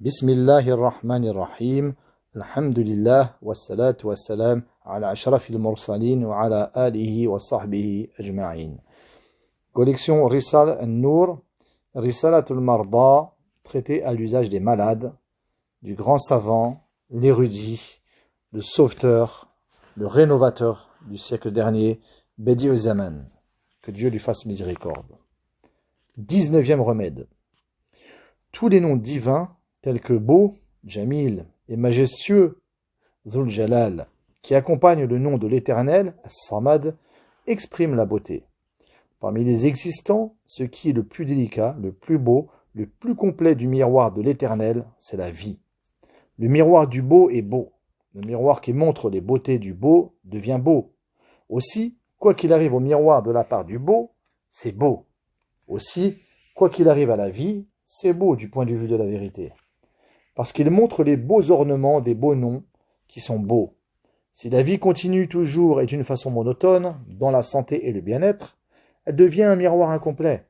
Bismillahirrahmanirrahim. Alhamdulillah wassalatu wassalam ala ashrafil mursalin wa ala alihi wa sahbihi ajma'in. Collection Risal al-Nour, Risalatul Marda, traité à l'usage des malades, du grand savant, l'érudit, le sauveteur, le rénovateur du siècle dernier, Bedi Zaman. Que Dieu lui fasse miséricorde. 19e remède. Tous les noms divins tels que beau, Jamil, et majestueux, Zul Jalal, qui accompagnent le nom de l'Éternel, As-Samad, expriment la beauté. Parmi les existants, ce qui est le plus délicat, le plus beau, le plus complet du miroir de l'Éternel, c'est la vie. Le miroir du beau est beau. Le miroir qui montre les beautés du beau devient beau. Aussi, quoi qu'il arrive au miroir de la part du beau, c'est beau. Aussi, quoi qu'il arrive à la vie, c'est beau du point de vue de la vérité. Parce qu'il montre les beaux ornements des beaux noms qui sont beaux. Si la vie continue toujours et d'une façon monotone, dans la santé et le bien-être, elle devient un miroir incomplet.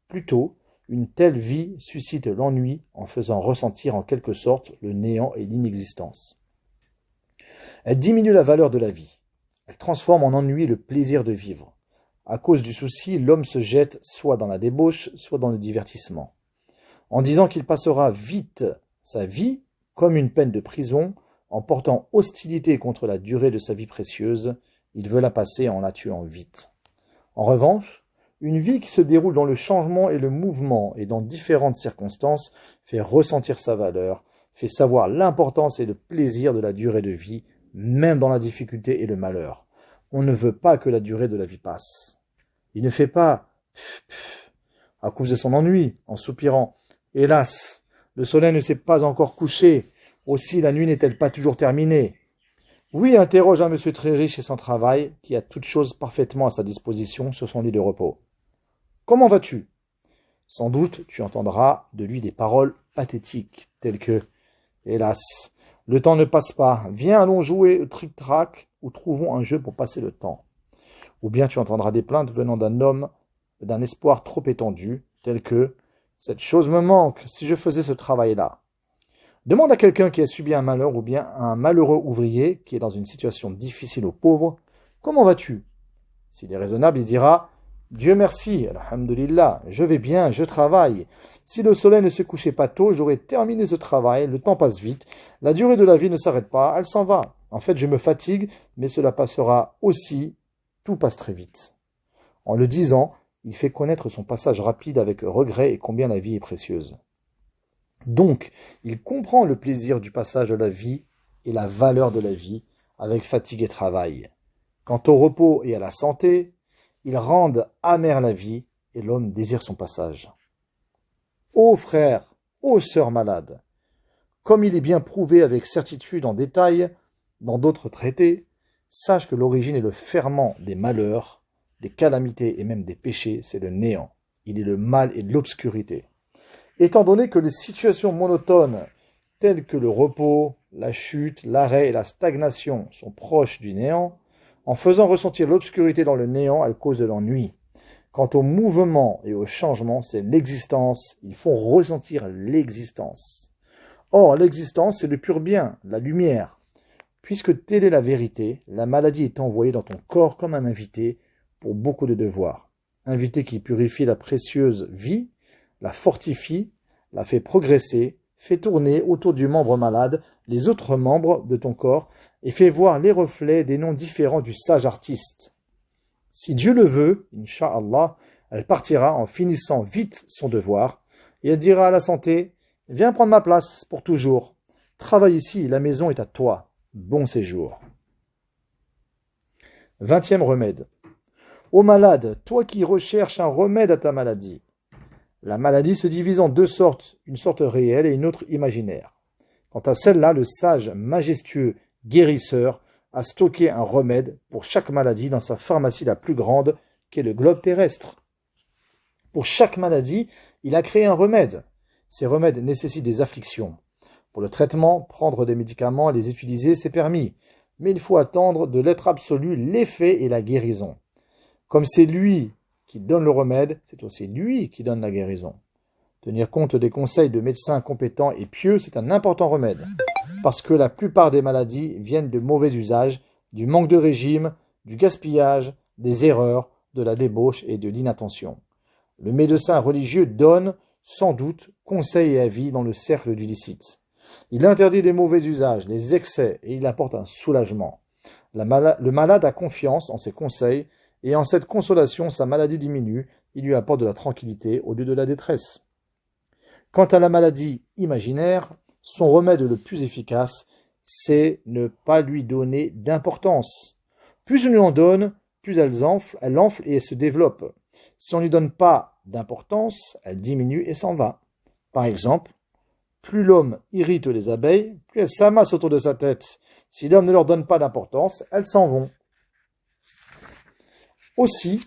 Plutôt, une telle vie suscite l'ennui en faisant ressentir en quelque sorte le néant et l'inexistence. Elle diminue la valeur de la vie. Elle transforme en ennui le plaisir de vivre. À cause du souci, l'homme se jette soit dans la débauche, soit dans le divertissement. En disant qu'il passera vite sa vie, comme une peine de prison, en portant hostilité contre la durée de sa vie précieuse, il veut la passer en la tuant vite. En revanche, une vie qui se déroule dans le changement et le mouvement et dans différentes circonstances fait ressentir sa valeur, fait savoir l'importance et le plaisir de la durée de vie, même dans la difficulté et le malheur. On ne veut pas que la durée de la vie passe. Il ne fait pas à cause de son ennui, en soupirant. Hélas, le soleil ne s'est pas encore couché. Aussi, la nuit n'est-elle pas toujours terminée? Oui, interroge un monsieur très riche et sans travail, qui a toutes choses parfaitement à sa disposition sur son lit de repos. Comment vas-tu? Sans doute, tu entendras de lui des paroles pathétiques, telles que « Hélas, le temps ne passe pas. Viens, allons jouer au tric-trac ou trouvons un jeu pour passer le temps. » Ou bien tu entendras des plaintes venant d'un homme d'un espoir trop étendu, telles que « Cette chose me manque, si je faisais ce travail-là. » Demande à quelqu'un qui a subi un malheur ou bien à un malheureux ouvrier qui est dans une situation difficile ou pauvre, « Comment vas-tu » S'il est raisonnable, il dira « Dieu merci, alhamdulillah, je vais bien, je travaille. Si le soleil ne se couchait pas tôt, j'aurais terminé ce travail, le temps passe vite, la durée de la vie ne s'arrête pas, elle s'en va. En fait, je me fatigue, mais cela passera aussi, tout passe très vite. » En le disant, il fait connaître son passage rapide avec regret et combien la vie est précieuse. Donc, il comprend le plaisir du passage de la vie et la valeur de la vie avec fatigue et travail. Quant au repos et à la santé, ils rendent amère la vie et l'homme désire son passage. Ô frères, ô sœurs malades, comme il est bien prouvé avec certitude en détail dans d'autres traités, sache que l'origine et le ferment des malheurs, des calamités et même des péchés, c'est le néant. Il est le mal et l'obscurité. Étant donné que les situations monotones, telles que le repos, la chute, l'arrêt et la stagnation sont proches du néant, en faisant ressentir l'obscurité dans le néant, elles causent de l'ennui. Quant au mouvement et au changement, c'est l'existence. Ils font ressentir l'existence. Or, l'existence, c'est le pur bien, la lumière. Puisque telle est la vérité, la maladie est envoyée dans ton corps comme un invité pour beaucoup de devoirs. Invité qui purifie la précieuse vie, la fortifie, la fait progresser, fait tourner autour du membre malade les autres membres de ton corps et fait voir les reflets des noms différents du sage artiste. Si Dieu le veut, Inch'Allah, elle partira en finissant vite son devoir et elle dira à la santé « Viens prendre ma place pour toujours. Travaille ici, la maison est à toi. Bon séjour. » 20e remède. Ô malade, toi qui recherches un remède à ta maladie. La maladie se divise en deux sortes, une sorte réelle et une autre imaginaire. Quant à celle-là, le sage, majestueux, guérisseur a stocké un remède pour chaque maladie dans sa pharmacie la plus grande, qu'est le globe terrestre. Pour chaque maladie, il a créé un remède. Ces remèdes nécessitent des afflictions. Pour le traitement, prendre des médicaments et les utiliser, c'est permis. Mais il faut attendre de l'être absolu l'effet et la guérison. Comme c'est lui qui donne le remède, c'est aussi lui qui donne la guérison. Tenir compte des conseils de médecins compétents et pieux, c'est un important remède, parce que la plupart des maladies viennent de mauvais usages, du manque de régime, du gaspillage, des erreurs, de la débauche et de l'inattention. Le médecin religieux donne, sans doute, conseils et avis dans le cercle du licite. Il interdit les mauvais usages, les excès, et il apporte un soulagement. Le malade a confiance en ses conseils, et en cette consolation, sa maladie diminue, il lui apporte de la tranquillité au lieu de la détresse. Quant à la maladie imaginaire, son remède le plus efficace, c'est ne pas lui donner d'importance. Plus on lui en donne, plus elle enfle et elle se développe. Si on ne lui donne pas d'importance, elle diminue et s'en va. Par exemple, plus l'homme irrite les abeilles, plus elles s'amassent autour de sa tête. Si l'homme ne leur donne pas d'importance, elles s'en vont. Aussi,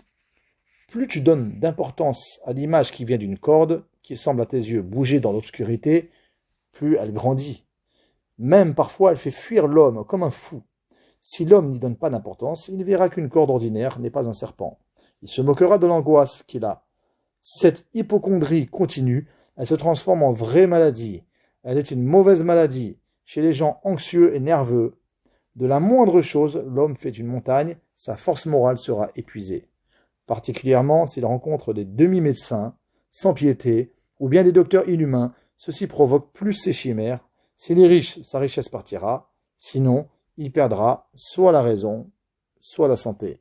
plus tu donnes d'importance à l'image qui vient d'une corde, qui semble à tes yeux bouger dans l'obscurité, plus elle grandit. Même parfois, elle fait fuir l'homme comme un fou. Si l'homme n'y donne pas d'importance, il verra qu'une corde ordinaire n'est pas un serpent. Il se moquera de l'angoisse qu'il a. Cette hypocondrie continue, elle se transforme en vraie maladie. Elle est une mauvaise maladie. Chez les gens anxieux et nerveux, de la moindre chose, l'homme fait une montagne, sa force morale sera épuisée. Particulièrement s'il rencontre des demi-médecins, sans piété, ou bien des docteurs inhumains, ceci provoque plus ses chimères. S'il est riche, sa richesse partira, sinon, il perdra soit la raison, soit la santé.